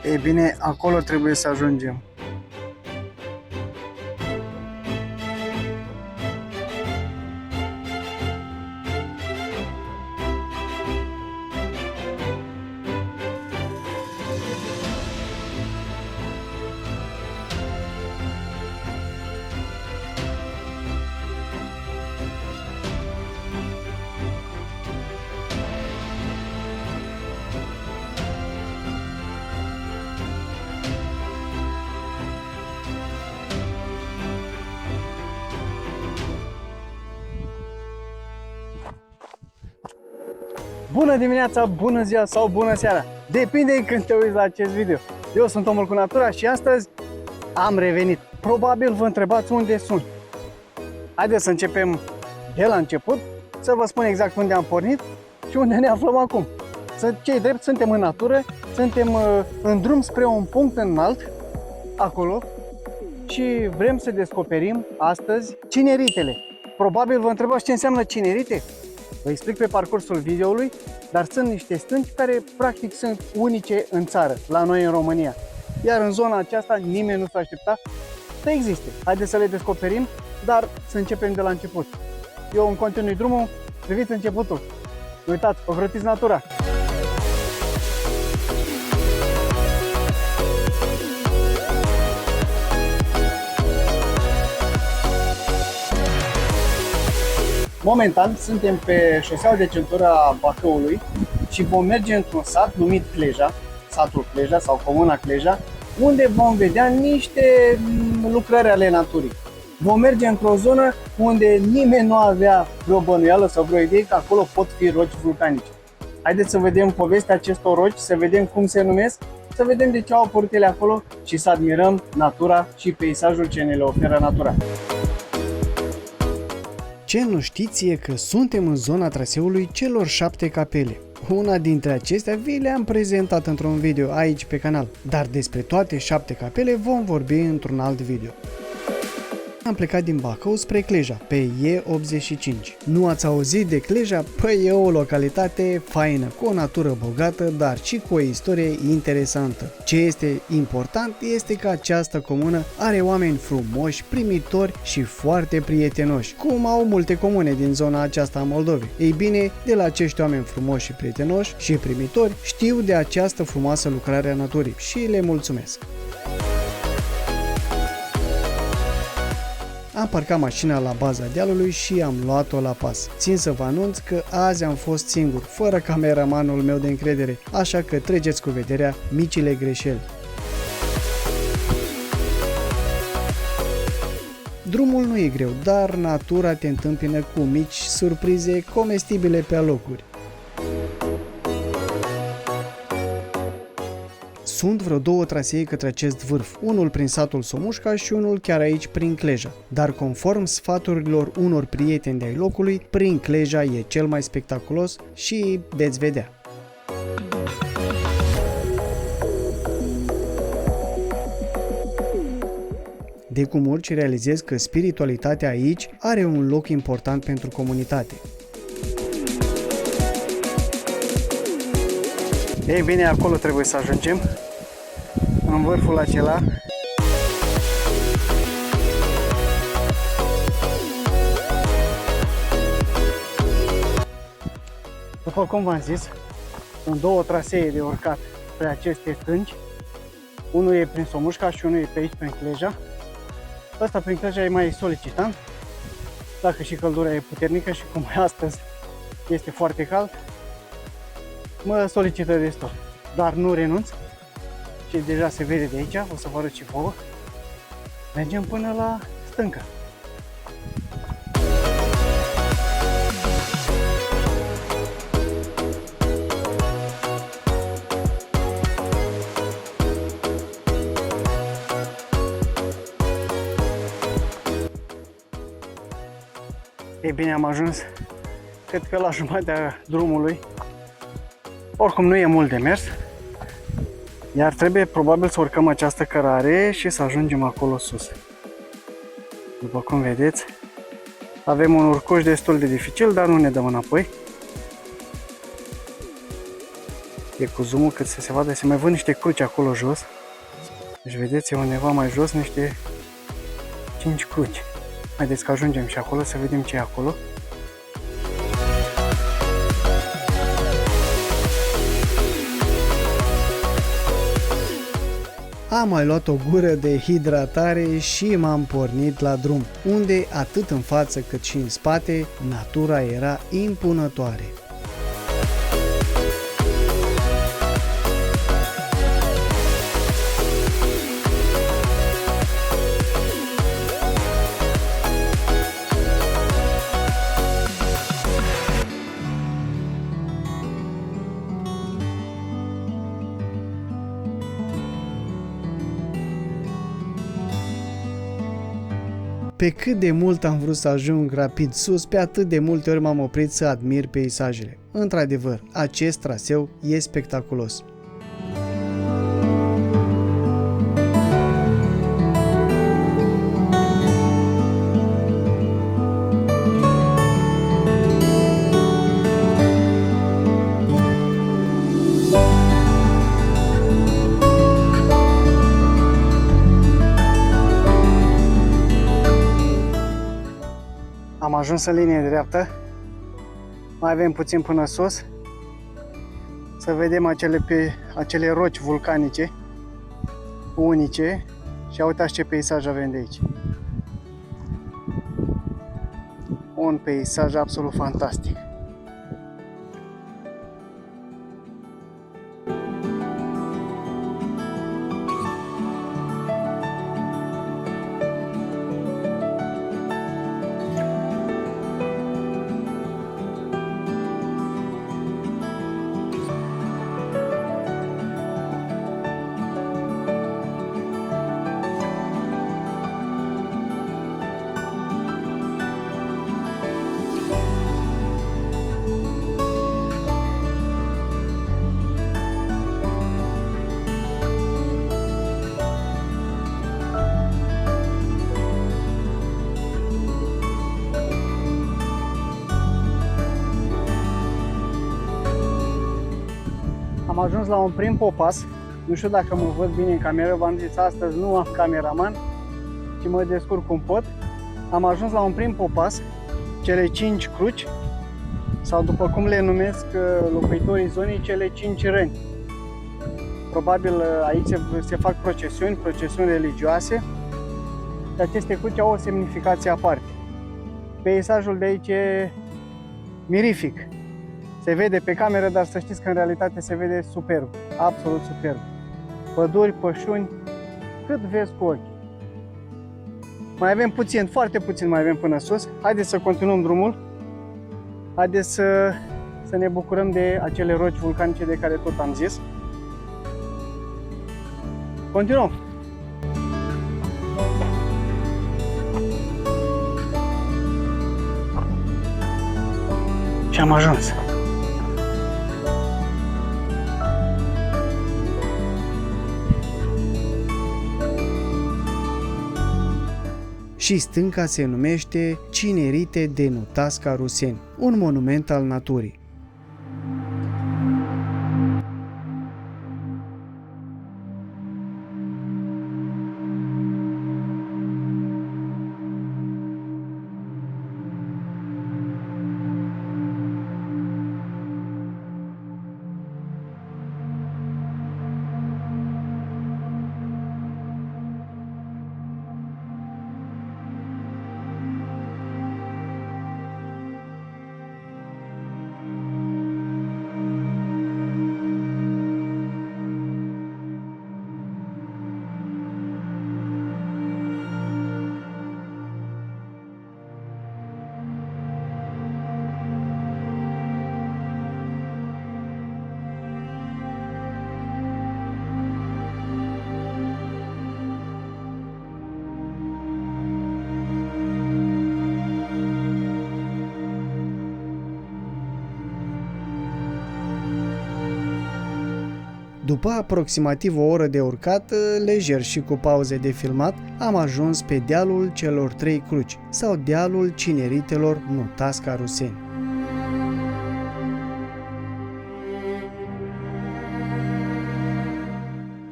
Ei bine, acolo trebuie să ajungem. Bună dimineața, bună ziua sau bună seara! Depinde când te uiți la acest video. Eu sunt Omul cu Natura și astăzi am revenit. Probabil vă întrebați unde sunt. Haideți să începem de la început, să vă spun exact unde am pornit și unde ne aflăm acum. Cei drept, suntem în natură, suntem în drum spre un punct înalt, acolo, și vrem să descoperim astăzi cineritele. Probabil vă întrebați ce înseamnă cinerite? Vă explic pe parcursul videoului, dar sunt niște stânci care practic sunt unice în țară, la noi în România. Iar în zona aceasta nimeni nu s-a aștepta să existe. Haideți să le descoperim, dar să începem de la început. Eu îmi continui drumul, priviți începutul. Uitați, ocrotiți natura! Momentan suntem pe șoseaua de centură a Bacăului și vom merge într-un sat numit Cleja, satul Cleja sau comuna Cleja, unde vom vedea niște lucrări ale naturii. Vom merge într-o zonă unde nimeni nu avea vreo bănuială sau vreo idee că acolo pot fi roci vulcanice. Haideți să vedem povestea acestor roci, să vedem cum se numesc, să vedem de ce au apărut ele acolo și să admirăm natura și peisajul ce ne le oferă natura. Ce nu știți e că suntem în zona traseului celor 7 capele. Una dintre acestea vi le-am prezentat într-un video aici pe canal, dar despre toate 7 capele vom vorbi într-un alt video. Am plecat din Bacău spre Cleja, pe E85. Nu ați auzit de Cleja? Păi e o localitate faină, cu o natură bogată, dar și cu o istorie interesantă. Ce este important este că această comună are oameni frumoși, primitori și foarte prietenoși, cum au multe comune din zona aceasta a Moldovei. Ei bine, de la acești oameni frumoși și prietenoși și primitori, știu de această frumoasă lucrare a naturii și le mulțumesc. Am parcat mașina la baza dealului și am luat-o la pas. Țin să vă anunț că azi am fost singur, fără cameramanul meu de încredere, așa că treceți cu vederea micile greșeli. Drumul nu e greu, dar natura te întâmpină cu mici surprize comestibile pe alocuri. Sunt vreo 2 trasee către acest vârf, unul prin satul Somușca și unul chiar aici prin Cleja. Dar conform sfaturilor unor prieteni de-ai locului, prin Cleja e cel mai spectaculos și veți vedea. De cum urci realizez că spiritualitatea aici are un loc important pentru comunitate. Ei bine, acolo trebuie să ajungem, în vârful acela. După cum v-am zis, sunt 2 trasee de urcat pe aceste stânci. Unul e prin Somușca și unul e pe aici, prin Cleja. Ăsta prin Cleja e mai solicitant, dacă și căldura e puternică și cum astăzi este foarte cald, mă solicită destul, dar nu renunț și deja se vede de aici, o să vă arăt și vouă. Mergem până la stâncă. Ei bine, am ajuns, cred că la jumatea drumului. Oricum nu e mult de mers, iar trebuie probabil să urcăm această cărare și să ajungem acolo sus. După cum vedeți, avem un urcuș destul de dificil, dar nu ne dăm înapoi. E cu zoom-ul cât să se vadă, se mai văd niște cruci acolo jos. Deci vedeți, e undeva mai jos niște 5 cruci. Haideți că ajungem și acolo să vedem ce e acolo. Am mai luat o gură de hidratare și m-am pornit la drum, unde atât în față cât și în spate, natura era impunătoare. Pe cât de mult am vrut să ajung rapid sus, pe atât de multe ori m-am oprit să admir peisajele. Într-adevăr, acest traseu e spectaculos. Am ajuns în linie dreaptă, mai avem puțin până sus, să vedem acele roci vulcanice unice și uitați ce peisaj avem de aici. Un peisaj absolut fantastic. Am ajuns la un prim popas, nu știu dacă mă văd bine în cameră, v-am zis astăzi nu am cameraman, ci mă descurc cum pot. Am ajuns la un prim popas, cele 5 cruci, sau după cum le numesc locuitorii zonei, cele 5 răni. Probabil aici se fac procesiuni religioase și aceste cruci au o semnificație aparte. Peisajul de aici e mirific. Se vede pe cameră, dar să știți că în realitate se vede superb, absolut superb. Păduri, pășuni, cât vezi cu ochii. Mai avem puțin, foarte puțin mai avem până sus. Haideți să continuăm drumul. Haideți să ne bucurăm de acele roci vulcanice de care tot am zis. Continuăm! Și am ajuns. Și stânca se numește Cinerite de Nutasca Ruseni, un monument al naturii. După aproximativ o oră de urcat, lejer și cu pauze de filmat, am ajuns pe dealul celor 3 cruci, sau dealul Cineritelor Nutasca Ruseni.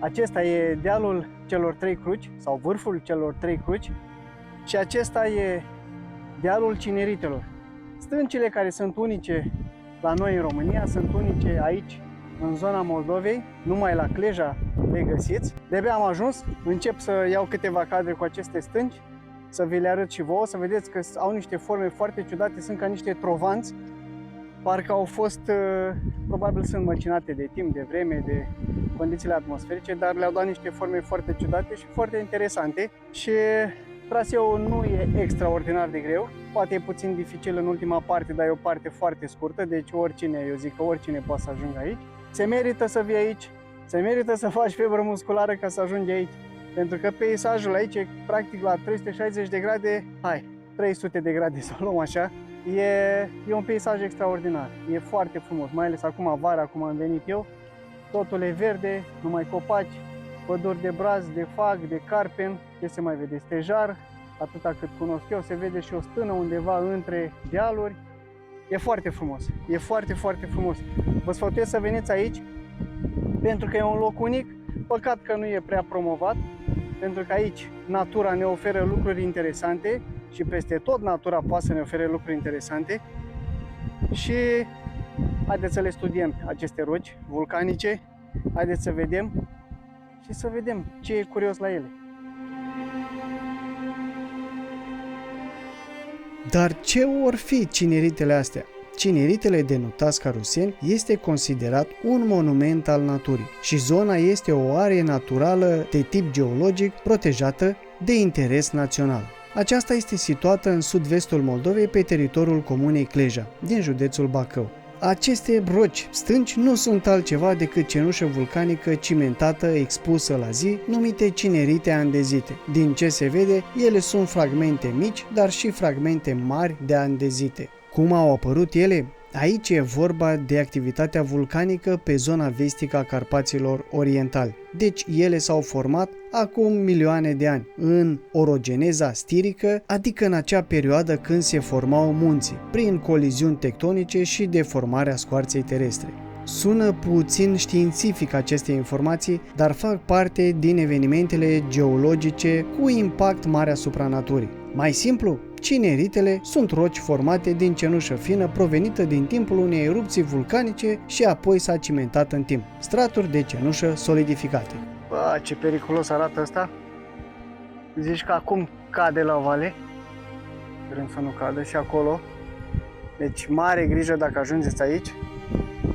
Acesta e dealul celor 3 cruci, sau vârful celor 3 cruci, și acesta e dealul Cineritelor. Stâncile care sunt unice la noi în România, sunt unice aici, în zona Moldovei, numai la Cleja le găsiți. De-abia am ajuns, încep să iau câteva cadre cu aceste stânci, să vi le arăt și vouă, să vedeți că au niște forme foarte ciudate, sunt ca niște trovanți, parcă au fost, probabil sunt măcinate de timp, de vreme, de condițiile atmosferice, dar le-au dat niște forme foarte ciudate și foarte interesante. Și traseul nu e extraordinar de greu, poate e puțin dificil în ultima parte, dar e o parte foarte scurtă, deci oricine, eu zic că oricine poate să ajungă aici. Se merită să vii aici, se merită să faci febră musculară ca să ajungi aici, pentru că peisajul aici e practic la 360 de grade, 300 de grade să o luăm așa, e un peisaj extraordinar, e foarte frumos, mai ales acum vara, cum am venit eu, totul e verde, numai copaci, păduri de braz, de fag, de carpen, ce se mai vede, stejar, atâta cât cunosc eu, se vede și o stână undeva între dealuri. E foarte frumos, e foarte, foarte frumos. Vă sfătuiesc să veniți aici, pentru că e un loc unic, păcat că nu e prea promovat, pentru că aici natura ne oferă lucruri interesante și peste tot natura poate să ne ofere lucruri interesante. Și haideți să le studiem, aceste roci vulcanice, haideți să vedem și să vedem ce e curios la ele. Dar ce or fi cineritele astea? Cineritele de Nutasca Ruseni este considerat un monument al naturii și zona este o arie naturală de tip geologic protejată de interes național. Aceasta este situată în sud-vestul Moldovei pe teritoriul comunei Cleja, din județul Bacău. Aceste roci stânci nu sunt altceva decât cenușă vulcanică cimentată expusă la zi, numite cinerite andezite. Din ce se vede, ele sunt fragmente mici, dar și fragmente mari de andezite. Cum au apărut ele? Aici e vorba de activitatea vulcanică pe zona vestică a Carpaților Orientali. Deci ele s-au format acum milioane de ani, în orogeneza stirică, adică în acea perioadă când se formau munții, prin coliziuni tectonice și deformarea scoarței terestre. Sună puțin științific aceste informații, dar fac parte din evenimentele geologice cu impact mare asupra naturii. Mai simplu, cineritele sunt roci formate din cenușă fină provenită din timpul unei erupții vulcanice și apoi s-a cimentat în timp. Straturi de cenușă solidificate. Bă, ce periculos arată ăsta! Zici că acum cade la vale, vrem să nu cadă și acolo. Deci mare grijă dacă ajungeți aici.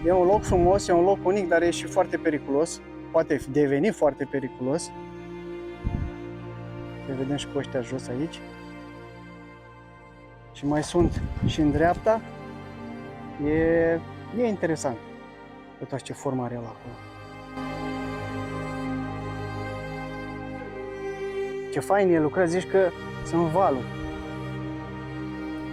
E un loc frumos, e un loc unic, dar e și foarte periculos. Poate deveni foarte periculos. Să vedem și pe ăștia jos aici. Și mai sunt și în dreapta. E interesant. Uitați ce formă are el acolo. Ce fain e lucrat, zici că sunt valuri.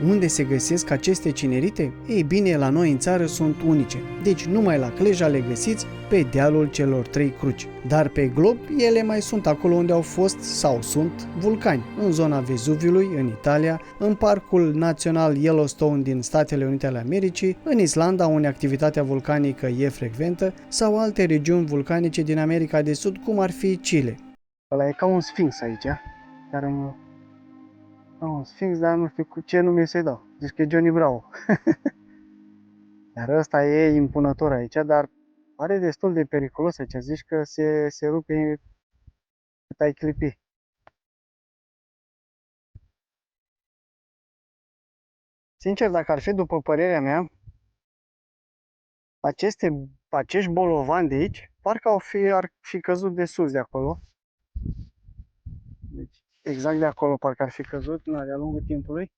Unde se găsesc aceste cinerite? Ei bine, la noi în țară sunt unice, deci numai la Cleja le găsiți pe dealul celor 3 cruci. Dar pe glob ele mai sunt acolo unde au fost sau sunt vulcani, în zona Vezuviului, în Italia, în Parcul Național Yellowstone din Statele Unite ale Americii, în Islanda, unde activitatea vulcanică e frecventă, sau alte regiuni vulcanice din America de Sud, cum ar fi Chile. Ăla e ca un sfinx aici, care un sfinx, dar nu știu cu ce nume să-i dau. Zici că e Johnny Bravo. Dar ăsta e impunător aici, dar pare destul de periculos aici. Zici că se rupe cât ai clipi. Sincer, dacă ar fi după părerea mea, acești bolovani de aici, parcă ar fi căzut de sus de acolo. Deci, exact de acolo parcă ar fi căzut, de-a lungul timpului.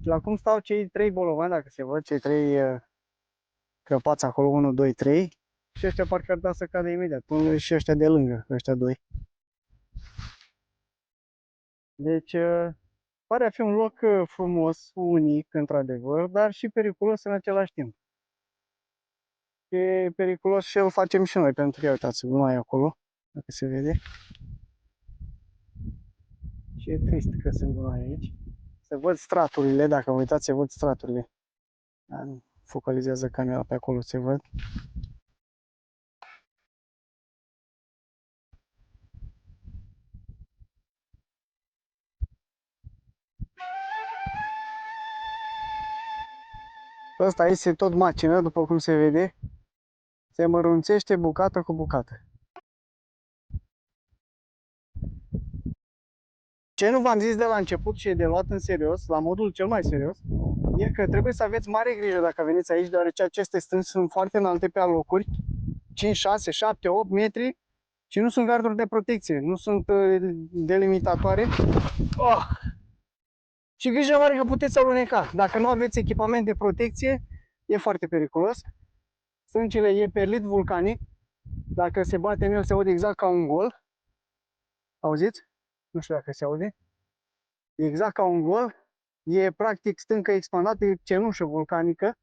Și la cum stau cei 3 bolovani, dacă se văd, cei 3 crăpați acolo, 1, 2, 3, și ăștia parcă ar da să cadă imediat, până și ăștia de lângă, ăștia 2. Deci, pare a fi un loc frumos, unic, într-adevăr, dar și periculos în același timp. E periculos și îl facem și noi, pentru că, ia uitați, gunoaie acolo, dacă se vede. Și e trist că sunt gunoaie aici. Se văd straturile, dacă vă uitați, se văd straturile. Focalizează camera pe acolo, se văd. Ăsta aici se tot macină, după cum se vede. Se mărunțește bucată cu bucată. Ce nu v-am zis de la început și e de luat în serios, la modul cel mai serios, e că trebuie să aveți mare grijă dacă veniți aici, deoarece aceste stânci sunt foarte înalte pe alocuri, 5, 6, 7, 8 metri, și nu sunt garduri de protecție, nu sunt delimitatoare. Oh! Și grijă mare că puteți aluneca. Dacă nu aveți echipament de protecție, e foarte periculos. Stâncile e perlit vulcanic. Dacă se bate în el, se aude exact ca un gol. Auziți? Nu știu dacă se aude. E exact ca un gol. E practic stâncă expandată, e cenușă vulcanică.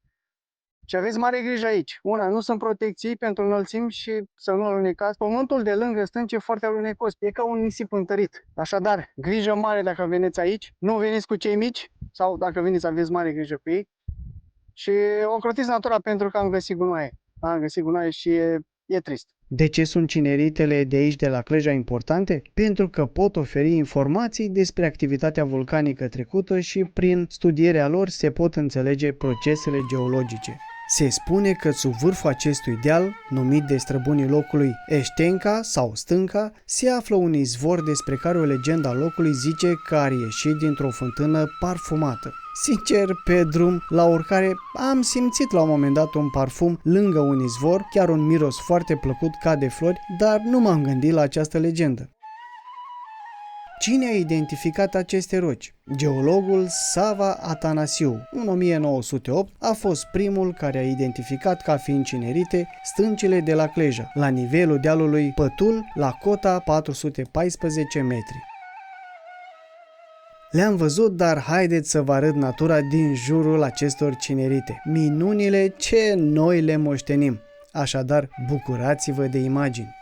Și aveți mare grijă aici. Una, nu sunt protecții pentru înălțimi și să nu alunecați. Pământul de lângă stânci e foarte alunecos. E ca un nisip întărit. Așadar, grijă mare dacă veniți aici. Nu veniți cu cei mici. Sau dacă veniți, aveți mare grijă cu ei. Și ocrotiți natura pentru că am găsit gunoaie. Am găsit gunoaie și e trist. De ce sunt cineritele de aici, de la Cleja, importante? Pentru că pot oferi informații despre activitatea vulcanică trecută și prin studierea lor se pot înțelege procesele geologice. Se spune că sub vârful acestui deal, numit de străbunii locului Eștenca sau Stânca, se află un izvor despre care o legendă a locului zice că ar ieși dintr-o fântână parfumată. Sincer, pe drum, la urcare, am simțit la un moment dat un parfum lângă un izvor, chiar un miros foarte plăcut ca de flori, dar nu m-am gândit la această legendă. Cine a identificat aceste roci? Geologul Sava Atanasiu, în 1908, a fost primul care a identificat ca fiind cinerite stâncile de la Cleja, la nivelul dealului Pătul, la cota 414 metri. Le-am văzut, dar haideți să vă arăt natura din jurul acestor cinerite. Minunile ce noi le moștenim. Așadar, bucurați-vă de imagini.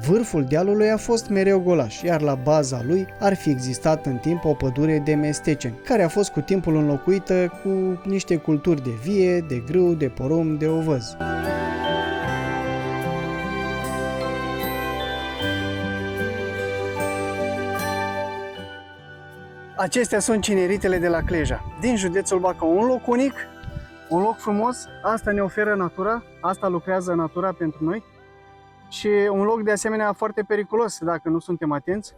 Vârful dealului a fost mereu golaș, iar la baza lui ar fi existat în timp o pădure de mesteceni, care a fost cu timpul înlocuită cu niște culturi de vie, de grâu, de porumb, de ovăz. Acestea sunt cineritele de la Cleja, din județul Bacău. Un loc unic, un loc frumos, asta ne oferă natura, asta lucrează natura pentru noi. Și un loc de asemenea foarte periculos dacă nu suntem atenți.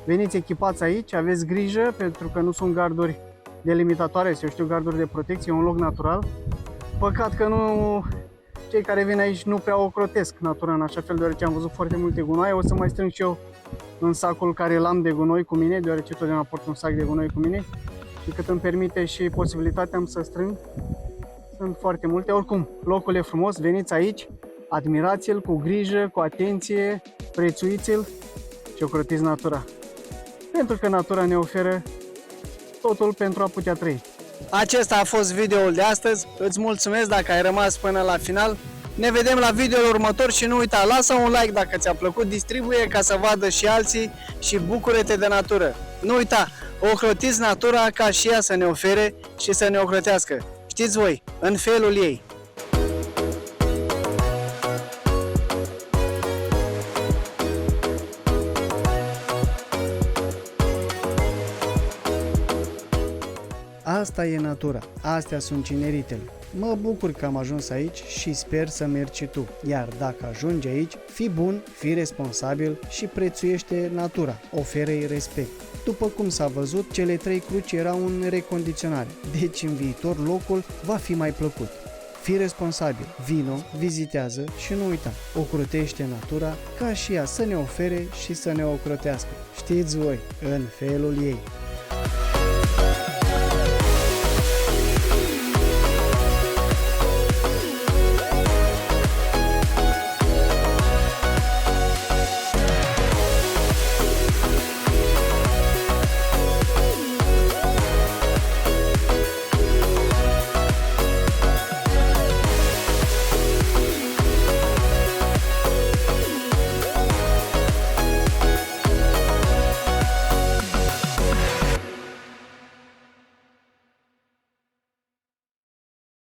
Veniți echipați aici, aveți grijă pentru că nu sunt garduri delimitatoare, eu știu, garduri de protecție, un loc natural. Păcat că cei care vin aici nu prea ocrotesc natura în așa fel, deoarece am văzut foarte multe gunoaie. O să mai strâng și eu în sacul care l-am de gunoi cu mine, deoarece totdeauna port un sac de gunoi cu mine și cât îmi permite și posibilitatea am să strâng. Sunt foarte multe. Oricum, locul e frumos, veniți aici, admirați-l cu grijă, cu atenție, prețuiți-l și ocrotiți natura. Pentru că natura ne oferă totul pentru a putea trăi. Acesta a fost videoul de astăzi. Îți mulțumesc dacă ai rămas până la final. Ne vedem la videoul următor și nu uita, lasă un like dacă ți-a plăcut, distribuie ca să vadă și alții și bucură-te de natură. Nu uita, ocrotiți natura ca și ea să ne ofere și să ne ocrotească. Știți voi, în felul ei. Asta e natura, astea sunt cineritele. Mă bucur că am ajuns aici și sper să mergi și tu. Iar dacă ajungi aici, fii bun, fii responsabil și prețuiește natura, oferă-i respect. După cum s-a văzut, cele 3 cruci erau în recondiționare, deci în viitor locul va fi mai plăcut. Fii responsabil, vino, vizitează și nu uita, ocrotește natura ca și ea să ne ofere și să ne ocrotească. Știți voi, în felul ei.